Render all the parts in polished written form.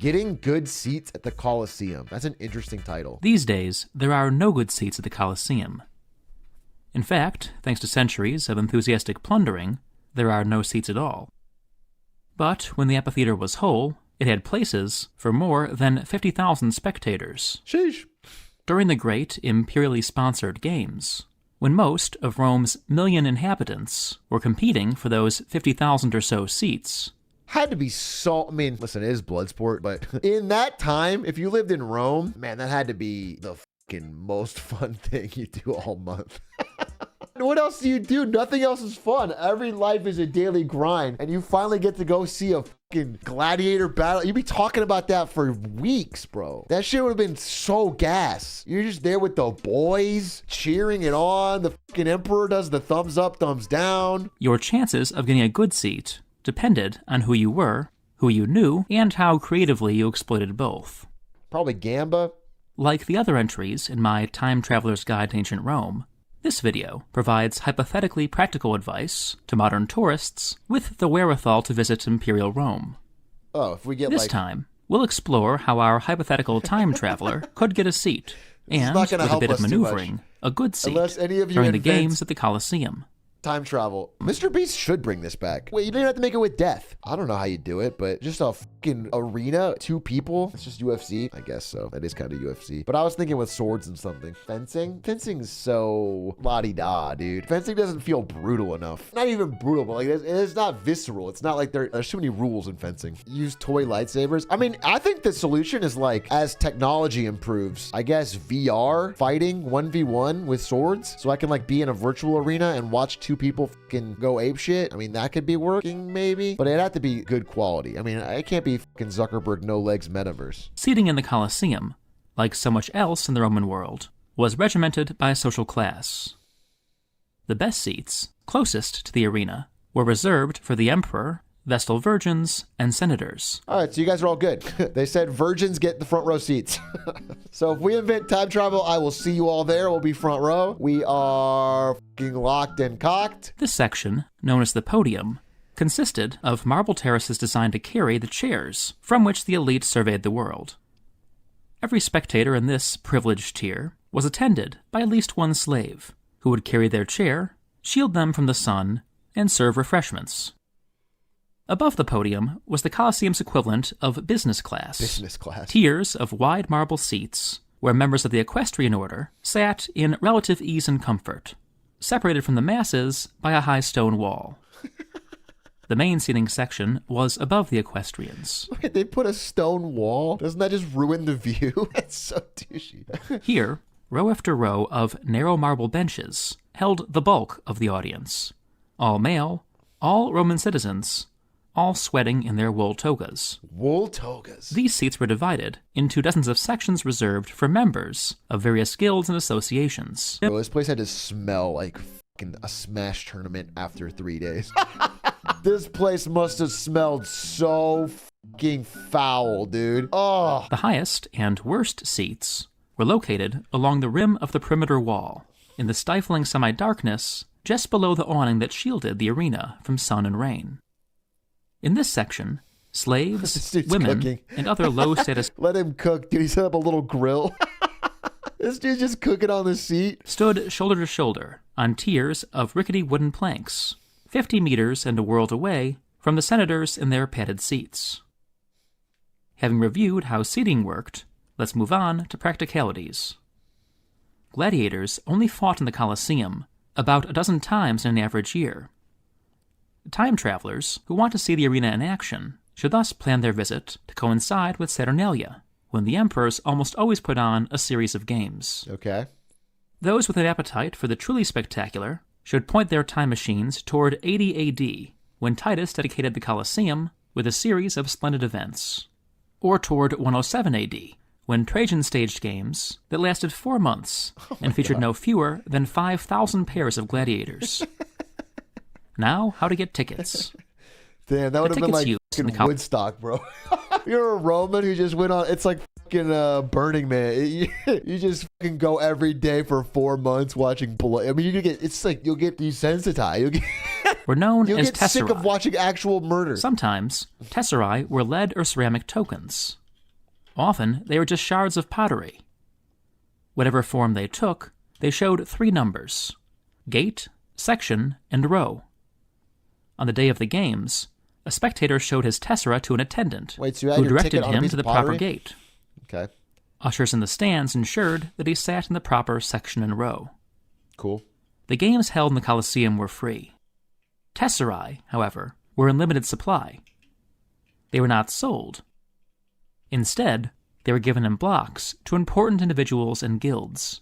Getting good seats at the Colosseum. That's an interesting title. These days, there are no good seats at the Colosseum. In fact, thanks to centuries of enthusiastic plundering, there are no seats at all. But when the amphitheater was whole, it had places for more than 50,000 spectators. Sheesh. During the great imperially sponsored games, when most of Rome's million inhabitants were competing for those 50,000 or so seats. Had to be so, I mean, listen, it is blood sport, but in that time, if you lived in Rome, man, that had to be the fucking most fun thing you do all month. What else do you do? Nothing else is fun. Every life is a daily grind, and you finally get to go see a fucking gladiator battle. You'd be talking about that for weeks, bro. That shit would have been so gas. You're just there with the boys, cheering it on. The fucking emperor does the thumbs up, thumbs down. Your chances of getting a good seat depended on who you were, who you knew, and how creatively you exploited both. Probably Gamba. Like the other entries in my Time Traveler's Guide to Ancient Rome, this video provides hypothetically practical advice to modern tourists with the wherewithal to visit Imperial Rome. Oh, if we get This time, we'll explore how our hypothetical time traveler could get a seat, and, with a bit of maneuvering, a good seat during the games at the Colosseum. Time travel. Mr. Beast should bring this back. Wait, you don't even have to make it with death. I don't know how you do it, but just a fucking arena, 2 people. It's just UFC. I guess so. That is kind of UFC. But I was thinking with swords and something. Fencing? Fencing's so la-di-da, dude. Fencing doesn't feel brutal enough. Not even brutal, but like it's not visceral. It's not like there's too many rules in fencing. Use toy lightsabers. I mean, I think the solution is like, as technology improves, I guess VR fighting 1v1 with swords. So I can like be in a virtual arena and watch 2 people fucking go ape shit. I mean, that could be working maybe, but it'd have to be good quality. I mean, it can't be fucking Zuckerberg no legs metaverse. Seating in the Colosseum, like so much else in the Roman world, was regimented by social class. The best seats, closest to the arena, were reserved for the emperor, Vestal virgins, and senators. All right, so you guys are all good. They said virgins get the front row seats. So if we invent time travel, I will see you all there. We'll be front row. We are fucking locked and cocked. This section, known as the podium, consisted of marble terraces designed to carry the chairs from which the elite surveyed the world. Every spectator in this privileged tier was attended by at least one slave, who would carry their chair, shield them from the sun, and serve refreshments. Above the podium was the Colosseum's equivalent of business class. Business class. Tiers of wide marble seats where members of the equestrian order sat in relative ease and comfort, separated from the masses by a high stone wall. The main seating section was above the equestrians. Wait, they put a stone wall? Doesn't that just ruin the view? That's so douchey. Here, row after row of narrow marble benches held the bulk of the audience. All male, all Roman citizens, all sweating in their wool togas. Wool togas. These seats were divided into dozens of sections reserved for members of various guilds and associations. Bro, this place had to smell like fucking a Smash tournament after 3 days. This place must have smelled so fucking foul, dude. Oh. The highest and worst seats were located along the rim of the perimeter wall, in the stifling semi-darkness just below the awning that shielded the arena from sun and rain. In this section, slaves, women, cooking. and other low-status Let him cook, dude. He set up a little grill. This dude's just cooking on the seat. Stood shoulder to shoulder on tiers of rickety wooden planks, 50 meters and a world away from the senators in their padded seats. Having reviewed how seating worked, let's move on to practicalities. Gladiators only fought in the Colosseum about a dozen times in an average year. Time travelers who want to see the arena in action should thus plan their visit to coincide with Saturnalia, when the emperors almost always put on a series of games. Okay. Those with an appetite for the truly spectacular should point their time machines toward 80 AD, when Titus dedicated the Colosseum with a series of splendid events, or toward 107 AD, when Trajan staged games that lasted 4 months and featured no fewer than 5,000 pairs of gladiators. Now, how to get tickets. Damn, that would have been like fucking Woodstock, bro. You're a Roman who just went on, it's like fucking Burning Man. You just fucking go every day for 4 months watching blood. I mean, it's like, you'll get desensitized. Were known you'll as get sick tesserae. of watching actual murder. Sometimes, tesserae were lead or ceramic tokens, Often, they were just shards of pottery. Whatever form they took, they showed 3 numbers: gate, section, and row. On the day of the games, a spectator showed his tessera to an attendant, Wait, so you had who your directed ticket on a him piece to of the proper pottery? gate. Okay, Ushers in the stands ensured that he sat in the proper section and row. cool. The games held in the Colosseum were free. Tesserae, however, were in limited supply. They were not sold. Instead, they were given in blocks to important individuals and guilds.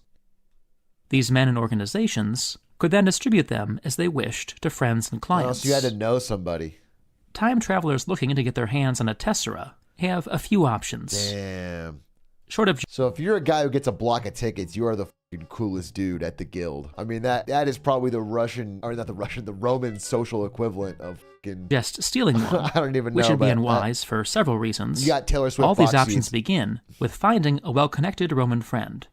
These men and organizations could then distribute them as they wished to friends and Oh, clients. so you had to know somebody. Time travelers looking to get their hands on a tessera have a few options. Damn. Short of So if you're a guy who gets a block of tickets, you are the fucking coolest dude at the guild. I mean, that is probably the Roman social equivalent of fucking... just stealing one, I don't even know. which would be but, unwise for several reasons. You got Taylor Swift All these box options seats. begin with finding a well-connected Roman friend.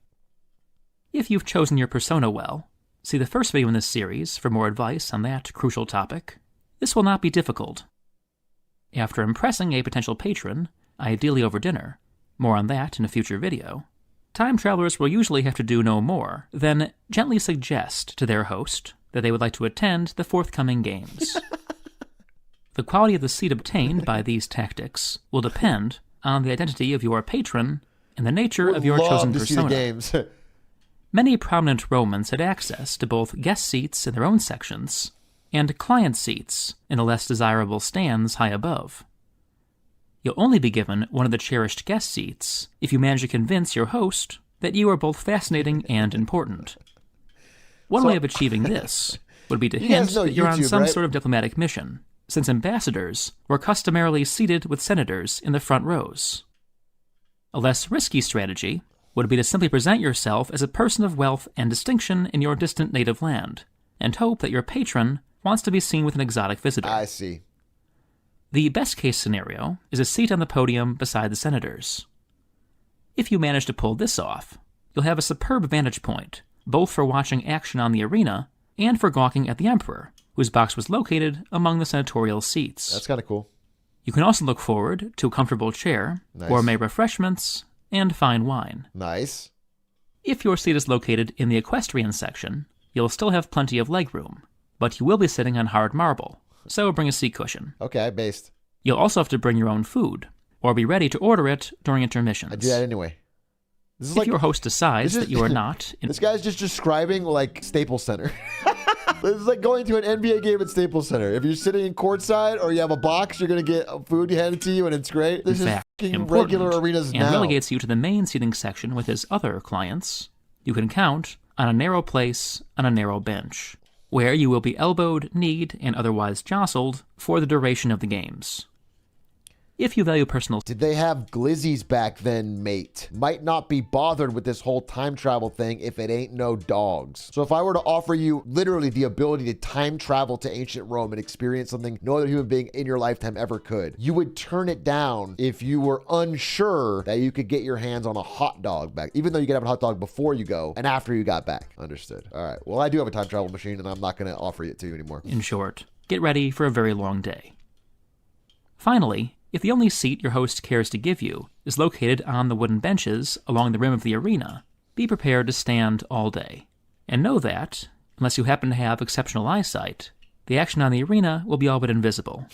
If you've chosen your persona well, see the first video in this series for more advice on that crucial topic. This will not be difficult. After impressing a potential patron, ideally over dinner, more on that in a future video, time travelers will usually have to do no more than gently suggest to their host that they would like to attend the forthcoming games. The quality of the seat obtained by these tactics will depend on the identity of your patron and the nature Would of your love chosen to see persona. the games. Many prominent Romans had access to both guest seats in their own sections and client seats in the less desirable stands high above. You'll only be given one of the cherished guest seats if you manage to convince your host that you are both fascinating and important. One way of achieving this would be to You guys hint know that you're on YouTube, some right? sort of diplomatic mission, since ambassadors were customarily seated with senators in the front rows. A less risky strategy would be to simply present yourself as a person of wealth and distinction in your distant native land, and hope that your patron wants to be seen with an exotic visitor. I see. The best-case scenario is a seat on the podium beside the senators. If you manage to pull this off, you'll have a superb vantage point, both for watching action on the arena and for gawking at the emperor, whose box was located among the senatorial seats. That's kind of cool. You can also look forward to a comfortable chair, Nice. gourmet refreshments, and fine wine. Nice. If your seat is located in the equestrian section, you'll still have plenty of legroom, but you will be sitting on hard marble, so bring a seat cushion. Okay, based. You'll also have to bring your own food, or be ready to order it during intermissions. I do that anyway. This is If your host decides this is- that you are not... This guy's just describing like Staples Center. This is like going to an NBA game at Staples Center. If you're sitting in courtside or you have a box, you're gonna get food handed to you, and it's great. This in is fact, fucking important, regular arenas and now. relegates you to the main seating section with his other clients. You can count on a narrow place on a narrow bench, where you will be elbowed, kneed, and otherwise jostled for the duration of the games. If you value personal... Did they have glizzies back then, mate? Might not be bothered with this whole time travel thing if it ain't no dogs. So if I were to offer you literally the ability to time travel to ancient Rome and experience something no other human being in your lifetime ever could, you would turn it down if you were unsure that you could get your hands on a hot dog back, even though you could have a hot dog before you go and after you got back. Understood. All right. Well, I do have a time travel machine, and I'm not going to offer it to you anymore. In short, get ready for a very long day. Finally, if the only seat your host cares to give you is located on the wooden benches along the rim of the arena, be prepared to stand all day. And know that, unless you happen to have exceptional eyesight, the action on the arena will be all but invisible.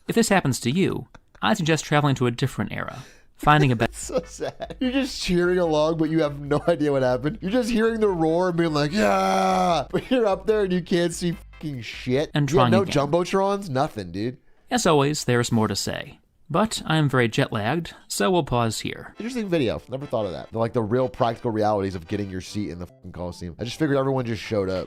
If this happens to you, I'd suggest traveling to a different era, finding a better... So sad. You're just cheering along, but you have no idea what happened. You're just hearing the roar and being like, yeah! But you're up there and you can't see fucking shit. And You have trying no again. jumbotrons? Nothing, dude. As always, there's more to say. But I am very jet-lagged, so we'll pause here. Interesting video. Never thought of that. Like the real practical realities of getting your seat in the fucking Colosseum. I just figured everyone just showed up.